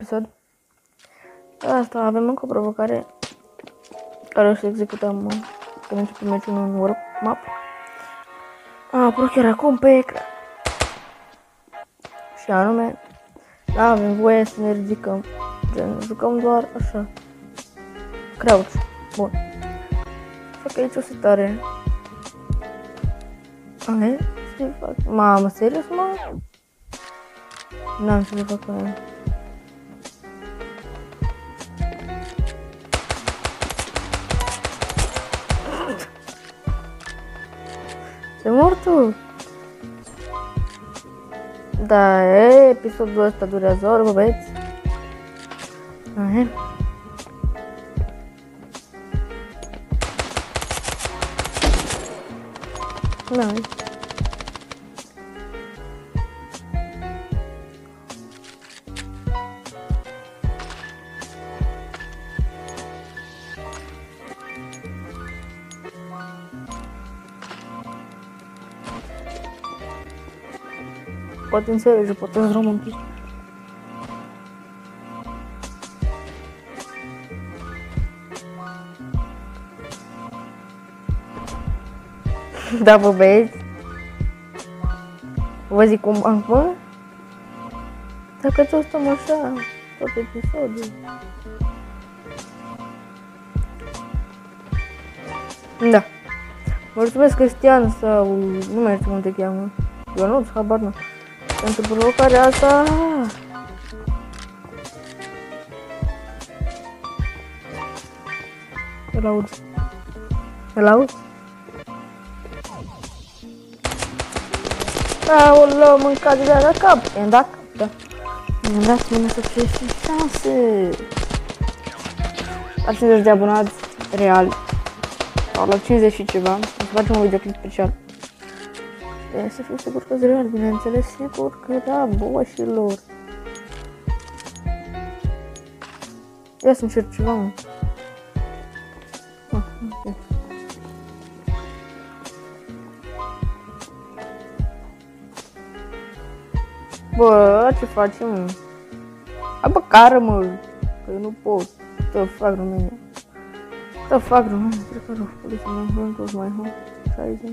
episod. Asta avem încă o provocare care o să executăm când începem meciul în World Map. Apar chiar acum pe ecran. Și anume, da, avem voie să ne ridicăm. Gen, jucăm doar așa. Crouch. Bun. Fac aici o setare. Hai, ce fac? Mamă, serios, mă? N-am ce să fac cu aia. Ce mor tu? Da, episodul ăsta durează ori, bă, băieți. Aha. Nice. Poate înțelege, poate în român. Da, bă, băieți. Vă zic cum am fă? Dacă tot stăm așa, tot episodul. Da. Mulțumesc, Cristian, sau nu mai știu cum te cheamă. Eu nu, habar nu. Pentru provocarea asta. Îl aud. Îl aud? Aoleu, mâncat de la cap. I-am dat cap, da. Mi-am dat mine să 36. La 50 de abonați real. Sau la 50 și ceva. O să facem un videoclip special. E să fiu sigur că-s real, bineînțeles, sigur că da, boșilor. Ia să încerc ceva, mă. Okay. Bă, ce facem, mă? Abă, cară, mă, că eu nu pot. Să fac România. Să fac România, cred că nu. Poliția mea, front of my home. 60.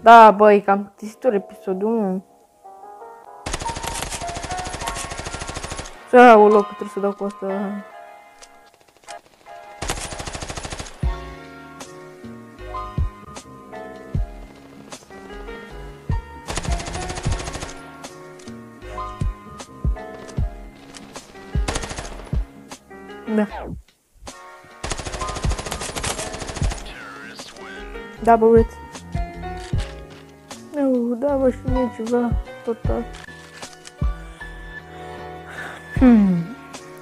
Da, băi, cam plictisitor episodul 1. Să, o loc, trebuie să dau cu asta. Da. Da, băieți. Nu, da, bă, și mie ceva, tot asta.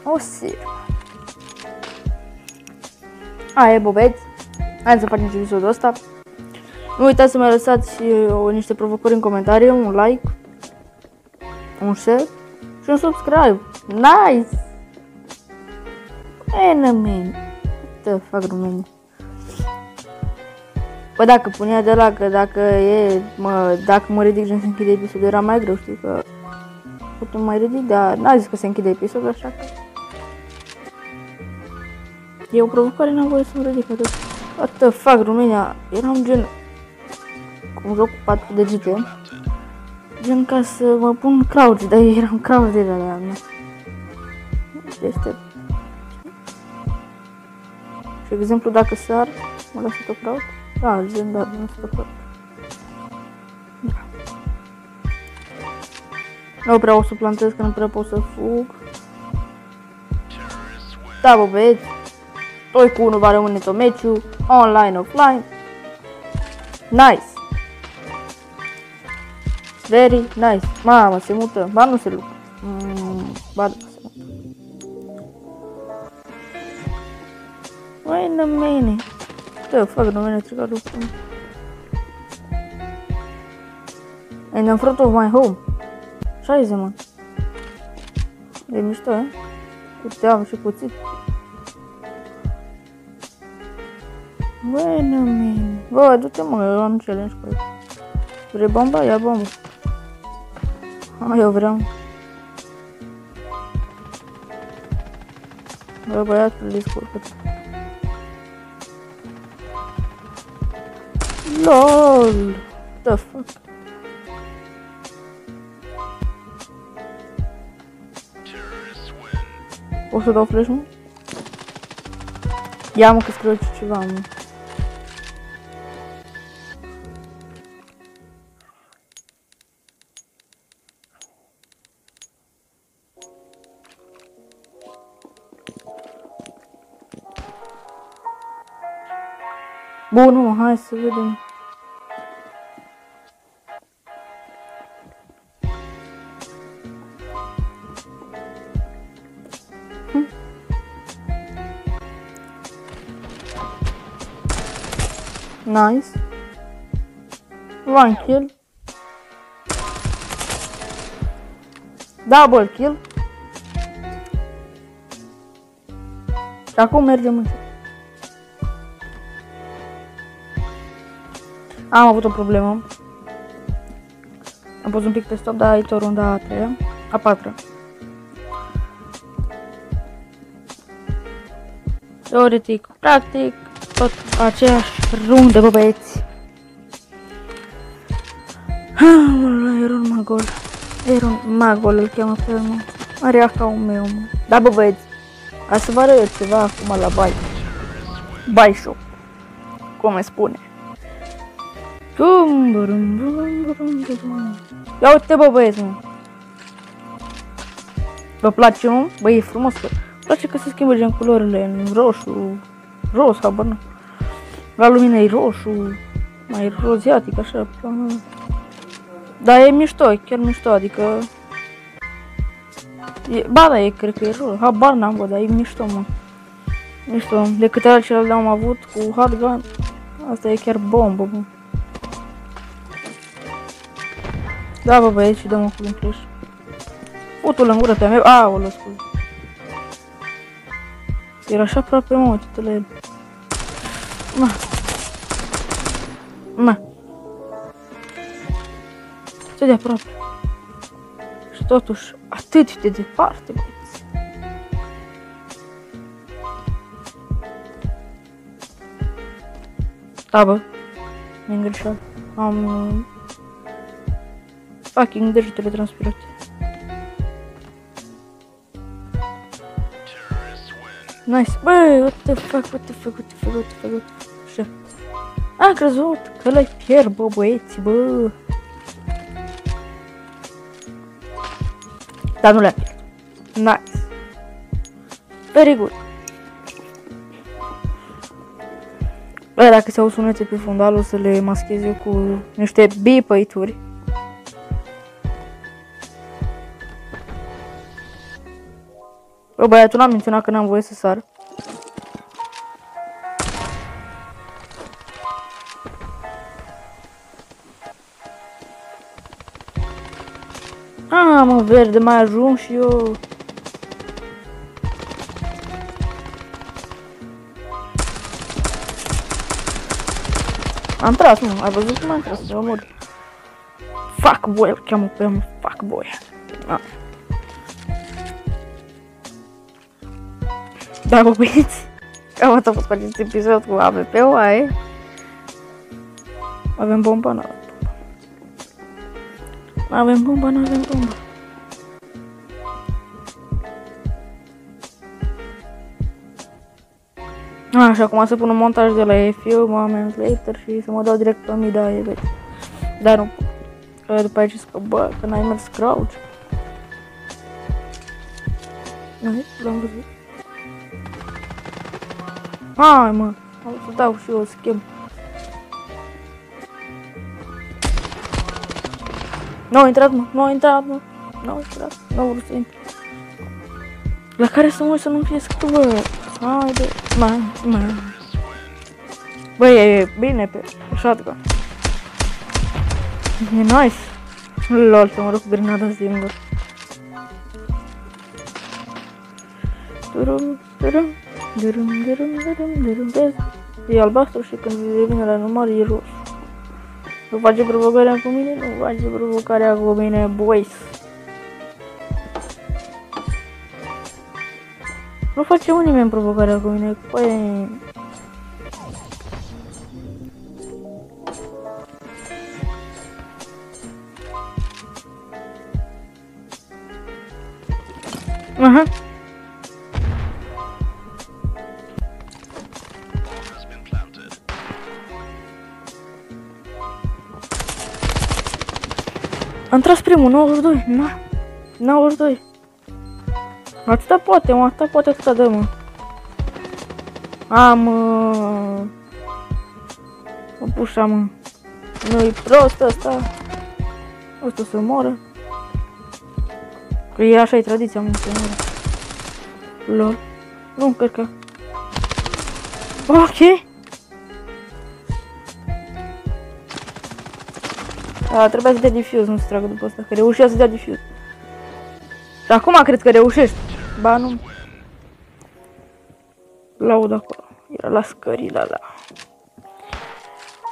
O sir. Aia, băieți. Hai să facem și episodul ăsta. Nu uitați să mai lăsați niște provocări în comentarii, un like, un share și un subscribe. Nice! Enemy. Te fac România. Bă, dacă punea de la că dacă mă ridic și se închide episodul era mai greu, știi că putem mai ridic, dar n-a zis că se închide episodul, așa că e o provocare, n-am voie să mă ridic atât. What the fuck, România, eram gen cum joc cu 4 degete, gen ca să mă pun crouch, dar eu eram crouch de la mea. Este. Și exemplu, dacă sar, mă lasă tot crouch. Da, gen, da, nu se tot. Nu prea o să plantez, că nu prea pot să fug. Da, bă, băieți. 2 cu 1 va rămâne tot meciul. Online, offline. Nice. Very nice. Mamă, se mută. Ba, nu se luptă. Ba, da, se mută. Wait a minute. Da, fac numele trica luptă. And in front of my home. 60, mă. E mișto, eh? Uite, am și cuțit. Wait a minute. Bă, du-te mă, eu am challenge cu el. Vrei bomba? Ia bomba. Ha, eu vreau. Bă, băiatul, descurcă-te. LOL! The fuck? O să dau flash, mă? Ia mă că scriu ceva, mă. Bun, mă, hai să vedem. Nice. One kill. Double kill. Și acum mergem în. Am avut o problemă. Am pus un pic pe stop, dar aici o runda a treia, a patra. Teoretic, practic, tot aceeași rundă, bă băieți. Iron Magol. Iron Magol îl cheamă pe el, mă. Are acaul meu, mă. Da, bă băieți. Hai să vă arăt ceva acum la bai. Bai shop. Cum îi spune. Ia uite, bă băieți, mă. Vă place, mă? Bă, e frumos, că îmi place că se schimbă gen culorile în roșu, roz, habar nu. La lumină e roșu, mai roziatic, așa. Dar e mișto, e chiar mișto, adică... Ba da, cred că e roșu, habar n-am, bă, dar e mișto, mă. Mișto, de câte ori celelalte am avut cu hotgun, asta e chiar bombă, bă. Da, bă, băieți, și dăm-o cu un flash. Putul în gură pe-a meu, aolă, scuze. Era așa aproape, mă, uite-te la el. Ce de aproape. Și totuși, atât de departe, băieți. Da, bă. Mi-am greșat. Am... fucking degetele transpirate. Nice. Băi, what the fuck. Așa. Am crezut că l-ai pierd, bă, băieți, bă. Dar nu le-am pierd. Nice. Very good. Bă, dacă se au sunete pe fundal, o să le maschez eu cu niște bipăituri. Bă, băiatul n-am menționat că n-am voie să sar. Mă, verde, mai ajung și eu. Am tras, mă, ai văzut cum am tras, eu mor. Fuck boy, îl cheamă pe el, fuck boy. Da, bă, băieți, cam atât a fost cu acest episod cu AWP-ul, aia. Avem bomba, nu avem bomba. Nu avem bomba. Și acum să pun un montaj de la FU, Moments Later și să mă dau direct pe mida aia, vezi. Dar nu pot. Că după aceea zic că, bă, că n-ai mers crouch. L-am văzut. Hai, mă, am să dau și eu schimb. Nu a intrat, mă, nu vrut să intru. La care să mă uit să nu fie scris, bă. Haide, bă, e bine pe shotgun. E nice. Lol, să mă rog cu grenada singur. E albastru și când revine la normal e roșu. Nu face provocarea cu mine? Nu face provocarea cu mine, boys. Nu face nimeni provocarea cu mine, păi... Aha. Am tras primul, 92, na, 92. Atâta poate, mă, atâta poate, atâta dă, mă. Mă pușa, mă. Nu-i prost ăsta. Ăsta să moară. Că e așa, e tradiția, mă, să moară. Lol. Nu încărca. Ok. Trebuia să dea diffuse, nu se tragă după asta, că reușea să dea diffuse. Și acum cred că reușești. Ba nu. Laud acolo. Era la scările alea.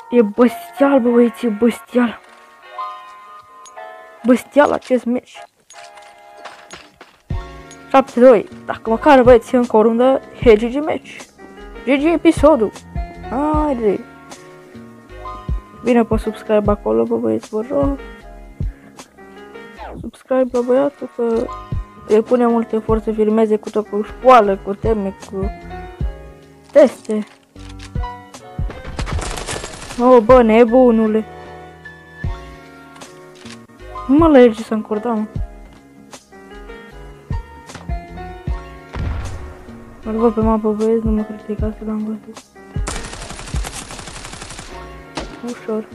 E băstial, bă, băieți, e băstial. Băstial acest meci. 7-2. Dacă măcar băieți încă o rundă, e GG match. GG episodul. Haide. Bine pe subscribe acolo, bă băieți, vă rog. Subscribe la băiatul, că îi pune mult efort să filmeze cu tot, cu școală, cu teme, cu teste. Oh, bă, nebunule. Nu mă lege să încordam, mă. Îl văd pe mapă, băieți, nu mă criticați că l-am văzut. Ușor.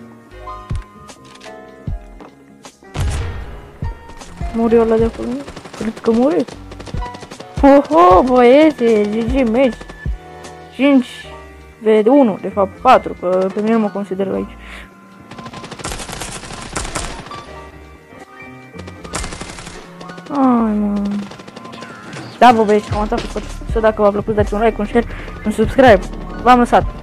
Muri ăla de acolo? Cred că muri. Oho, băieți, GG match. 5 de 1, de fapt 4, că pe mine nu mă consider aici. Ai, mă. Da, bă, băieți, cam atât. Dacă v-a plăcut, dați un like, un share, un subscribe. V-am lăsat.